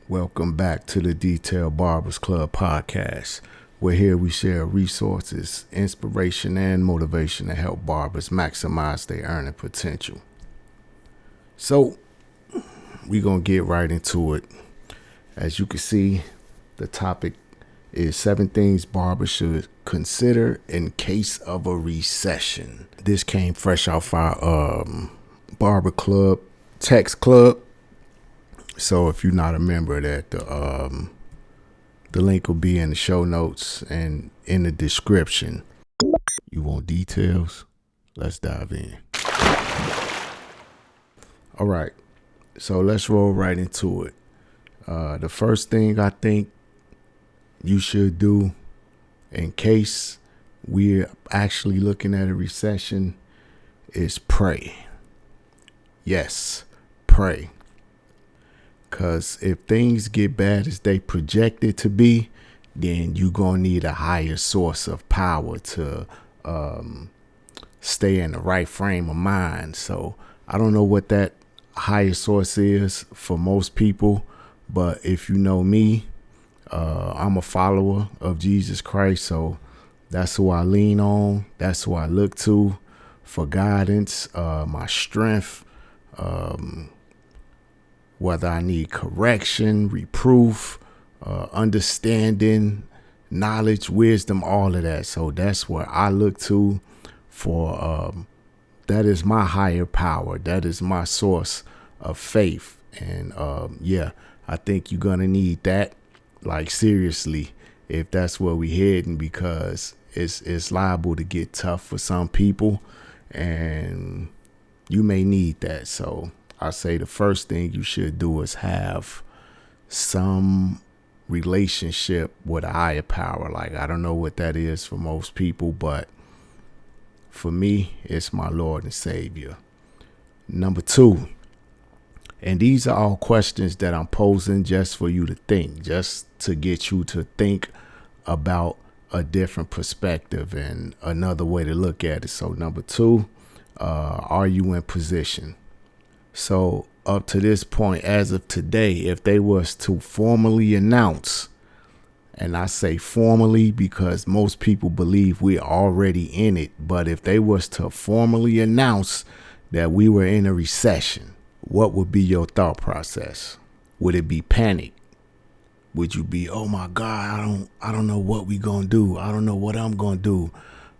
Welcome back to the Detail Barbers Club Podcast, where here we share resources, inspiration, and motivation to help barbers maximize their earning potential. So, we're going to get right into it. As you can see, the topic is 7 things barbers should consider in case of a recession. This came fresh off our barber club text club. So if you're not a member of that, the link will be in the show notes and in the description. You want details? Let's dive in. All right, so let's roll right into it. The first thing I think you should do in case we're actually looking at a recession is pray. Yes, pray. Because if things get bad as they project it to be, then you're going to need a higher source of power to stay in the right frame of mind. So I don't know what that higher source is for most people, but if you know me, I'm a follower of Jesus Christ. So that's who I lean on. That's who I look to for guidance, my strength, whether I need correction, reproof, understanding, knowledge, wisdom, all of that. So that's where I look to for, that is my higher power. That is my source of faith. And I think you're going to need that, like seriously, if that's where we heading, because it's liable to get tough for some people and you may need that. So I say the first thing you should do is have some relationship with a higher power. Like, I don't know what that is for most people, but for me, it's my Lord and Savior. Number 2, and these are all questions that I'm posing just for you to think, just to get you to think about a different perspective and another way to look at it. So number 2, are you in position? So up to this point, as of today, if they was to formally announce, and I say formally because most people believe we're already in it, but if they was to formally announce that we were in a recession, what would be your thought process? Would it be panic? Would you be, oh my God, I don't know what we gonna do. I don't know what I'm gonna do.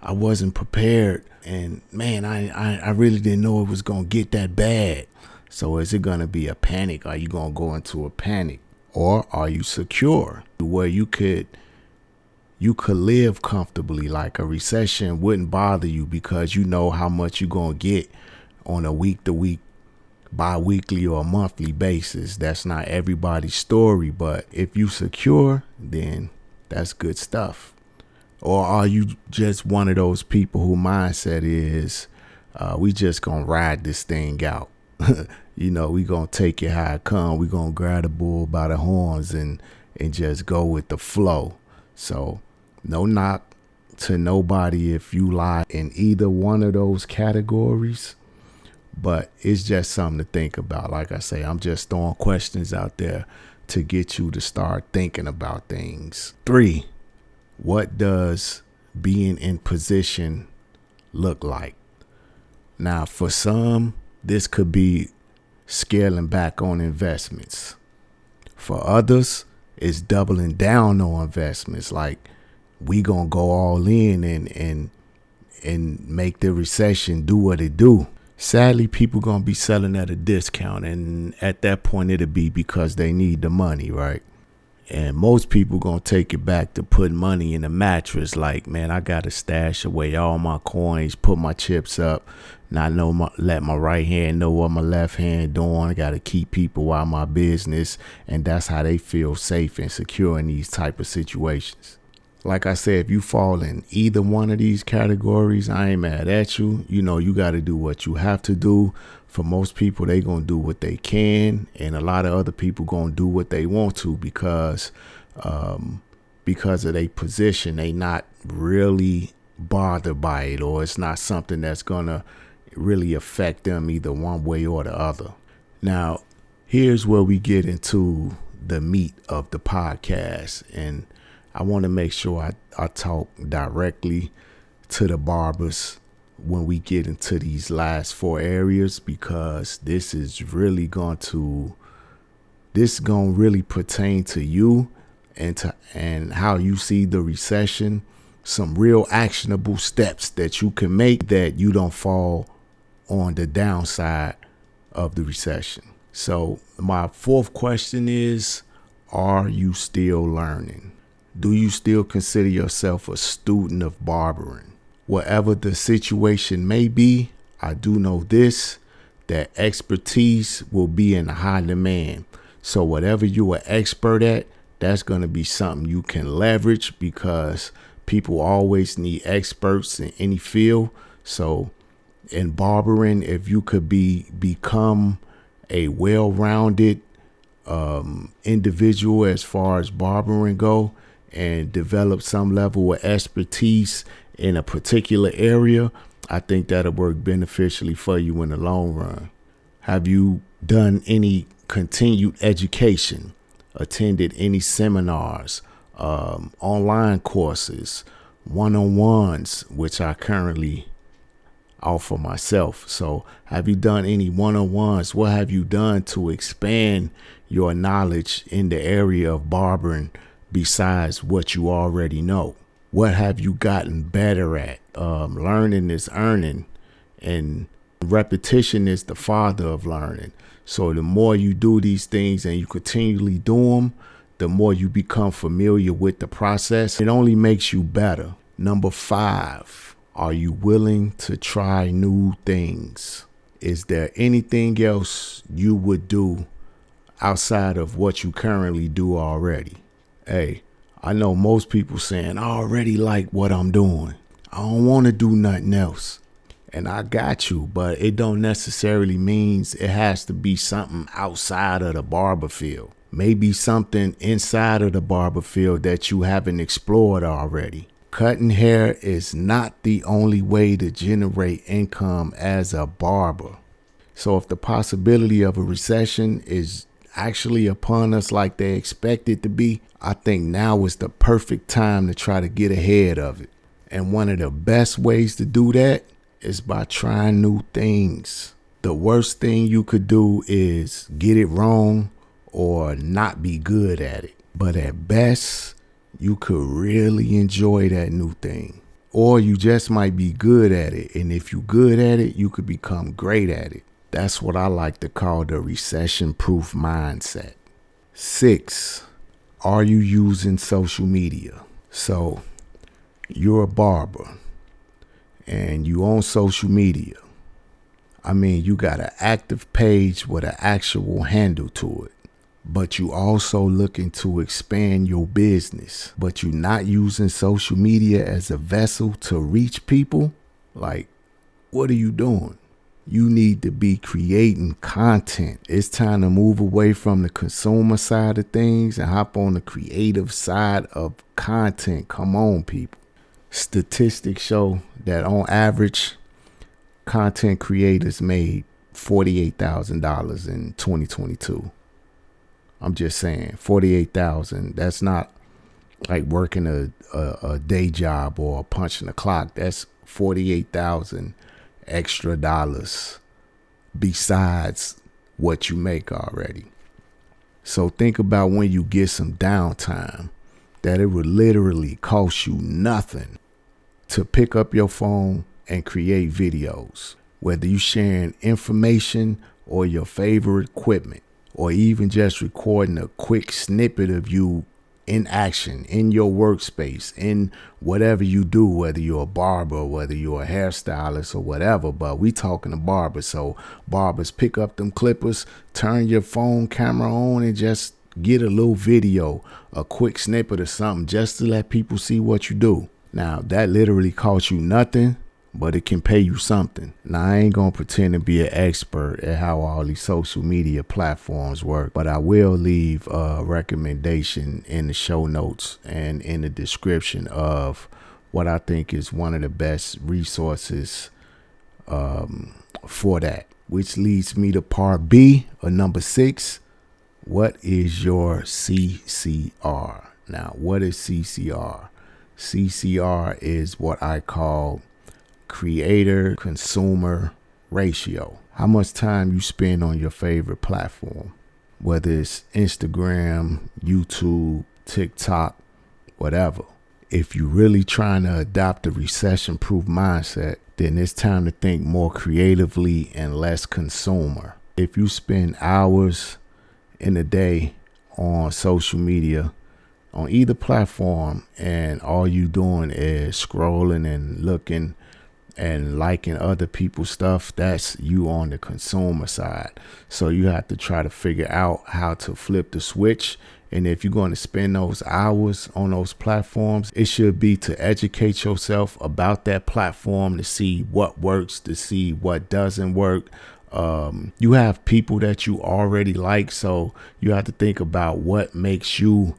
I wasn't prepared. And man, I really didn't know it was gonna get that bad. So is it going to be a panic? Are you going to go into a panic? Or are you secure where you could live comfortably? Like a recession wouldn't bother you because you know how much you're going to get on a week-to-week, bi-weekly or monthly basis. That's not everybody's story, but if you secure, then that's good stuff. Or are you just one of those people who mindset is we just going to ride this thing out? You know, we gonna take it how it come. We gonna grab the bull by the horns and just go with the flow. So no knock to nobody if you lie in either one of those categories, but it's just something to think about. Like I say, I'm just throwing questions out there to get you to start thinking about things. 3, what does being in position look like? Now, for some, this could be scaling back on investments. For others, it's doubling down on investments. Like, we gonna go all in and make the recession do what it do. Sadly, people gonna be selling at a discount, and at that point, it'll be because they need the money, right? And most people gonna take it back to put money in a mattress. Like, man, I gotta stash away all my coins, put my chips up, not let my right hand know what my left hand doing. I gotta keep people out of my business, and that's how they feel safe and secure in these type of situations. Like I said, if you fall in either one of these categories, I ain't mad at you. You know, you got to do what you have to do. For most people, they going to do what they can. And a lot of other people going to do what they want to because of their position. They not really bothered by it, or it's not something that's going to really affect them either one way or the other. Now, here's where we get into the meat of the podcast. And I want to make sure I talk directly to the barbers when we get into these last 4 areas, because this is going to really pertain to you and how you see the recession, some real actionable steps that you can make that you don't fall on the downside of the recession. So my 4th question is, are you still learning? Do you still consider yourself a student of barbering? Whatever the situation may be, I do know this, that expertise will be in high demand. So whatever you are expert at, that's going to be something you can leverage, because people always need experts in any field. So in barbering, if you could become a well-rounded individual as far as barbering go, and develop some level of expertise in a particular area, I think that'll work beneficially for you in the long run. Have you done any continued education, attended any seminars, online courses, one-on-ones, which I currently offer myself? So have you done any one-on-ones? What have you done to expand your knowledge in the area of barbering besides what you already know? What have you gotten better at? Learning is earning, and repetition is the father of learning. So the more you do these things and you continually do them, the more you become familiar with the process. It only makes you better. Number 5, are you willing to try new things? Is there anything else you would do outside of what you currently do already? Hey, I know most people saying, I already like what I'm doing. I don't want to do nothing else. And I got you, but it don't necessarily means it has to be something outside of the barber field. Maybe something inside of the barber field that you haven't explored already. Cutting hair is not the only way to generate income as a barber. So if the possibility of a recession is actually upon us like they expect it to be, I think now is the perfect time to try to get ahead of it. And one of the best ways to do that is by trying new things. The worst thing you could do is get it wrong or not be good at it. But at best, you could really enjoy that new thing. Or you just might be good at it. And if you're good at it, you could become great at it. That's what I like to call the recession-proof mindset. 6, are you using social media? So you're a barber and you on social media. I mean, you got an active page with an actual handle to it, but you also looking to expand your business, but you're not using social media as a vessel to reach people. Like, what are you doing? You need to be creating content. It's time to move away from the consumer side of things and hop on the creative side of content. Come on, people. Statistics show that on average, content creators made $48,000 in 2022. I'm just saying, 48,000. That's not like working a day job or punching a clock. That's 48,000 extra dollars besides what you make already. So think about when you get some downtime, that it would literally cost you nothing to pick up your phone and create videos, whether you sharing information or your favorite equipment, or even just recording a quick snippet of you in action, in your workspace, in whatever you do, whether you're a barber, whether you're a hairstylist or whatever. But we talking to barbers. So barbers, pick up them clippers, turn your phone camera on and just get a little video, a quick snippet or something, just to let people see what you do. Now, that literally costs you nothing, but it can pay you something. Now, I ain't gonna pretend to be an expert at how all these social media platforms work, but I will leave a recommendation in the show notes and in the description of what I think is one of the best resources for that, which leads me to part B, or number 6. what is your CCR? Now, what is CCR? CCR is what I call creator consumer ratio. How much time you spend on your favorite platform, whether it's Instagram, YouTube, TikTok, whatever. If you're really trying to adopt a recession-proof mindset, then it's time to think more creatively and less consumer. If you spend hours in a day on social media, on either platform, and all you doing is scrolling and looking and liking other people's stuff, that's you on the consumer side. So you have to try to figure out how to flip the switch. And if you're going to spend those hours on those platforms, it should be to educate yourself about that platform, to see what works, to see what doesn't work. You have people that you already like, so you have to think about what makes you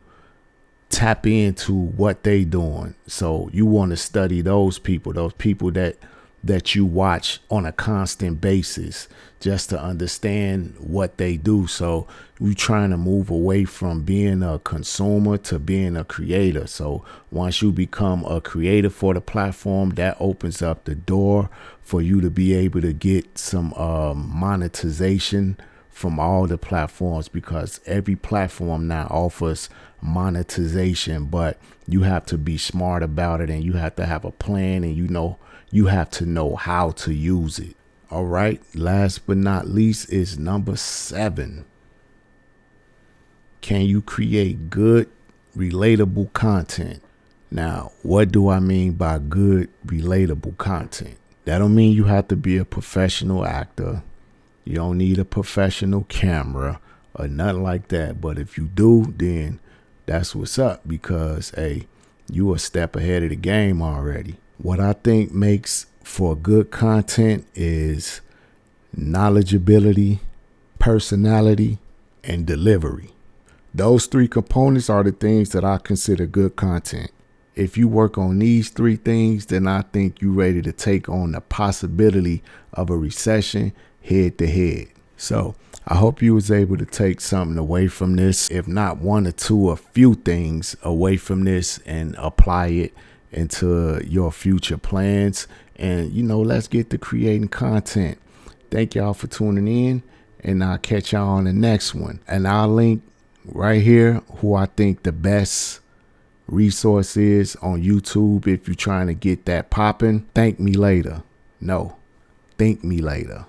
tap into what they doing. So you want to study those people that you watch on a constant basis, just to understand what they do. So you're trying to move away from being a consumer to being a creator. So once you become a creator for the platform, that opens up the door for you to be able to get some monetization from all the platforms, because every platform now offers monetization, but you have to be smart about it, and you have to have a plan, and you have to know how to use it. All right. Last but not least is number 7. Can you create good, relatable content? Now, what do I mean by good, relatable content? That don't mean you have to be a professional actor. You don't need a professional camera or nothing like that. But if you do, then that's what's up, because, hey, you a step ahead of the game already. What I think makes for good content is knowledgeability, personality, and delivery. Those 3 components are the things that I consider good content. If you work on these 3 things, then I think you're ready to take on the possibility of a recession head to head. So I hope you was able to take something away from this, if not one or two, a few things away from this, and apply it into your future plans. And, let's get to creating content. Thank y'all for tuning in, and I'll catch y'all on the next one. And I'll link right here who I think the best resource is on YouTube if you're trying to get that popping. Thank me later. No, think me later.